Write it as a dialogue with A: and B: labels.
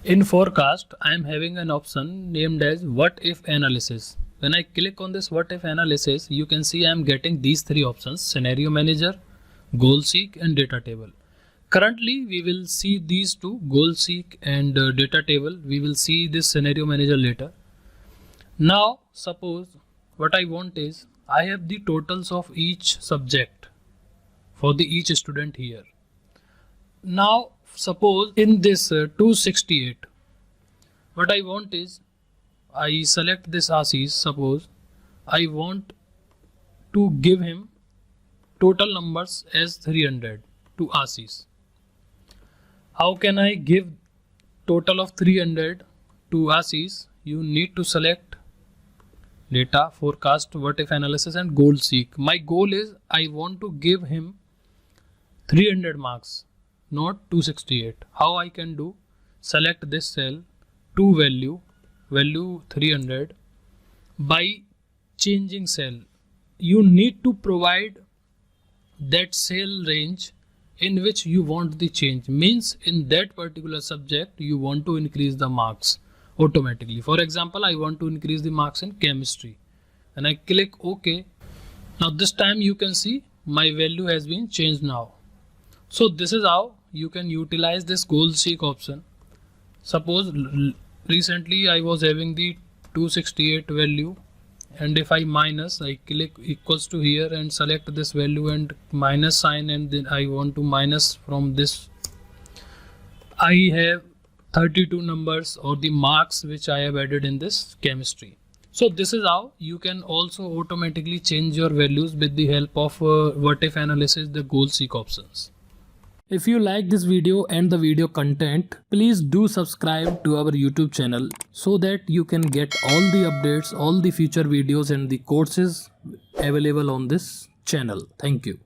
A: In forecast, I am having an option named as what if analysis. When I click on this what if analysis, you can see I am getting these three options: scenario manager, goal seek and data table. Currently, we will see these two, goal seek and data table. We will see this scenario manager later. Now, suppose what I want is I have the totals of each subject for the each student here. Now, suppose in this 268, what I want is I select this Ashish. Suppose I want to give him total numbers as 300 to Ashish. How can I give total of 300 to Ashish? You need to select data, forecast, what if analysis and goal seek. My goal is I want to give him 300 marks, not 268. How I can do? Select this cell to value 300 by changing cell. You need to provide that cell range in which you want the change. Means in that particular subject you want to increase the marks automatically. For example, I want to increase the marks in chemistry and I click OK. Now this time you can see my value has been changed now. So this is how you can utilize this goal seek option. Suppose recently I was having the 268 value, and if I minus, I click equals to here and select this value and minus sign, and then I want to minus from this. I have 32 numbers or the marks which I have added in this chemistry. So this is how you can also automatically change your values with the help of what if analysis, the goal seek options. If you like this video and the video content, please do subscribe to our YouTube channel so that you can get all the updates, all the future videos and the courses available on this channel. Thank you.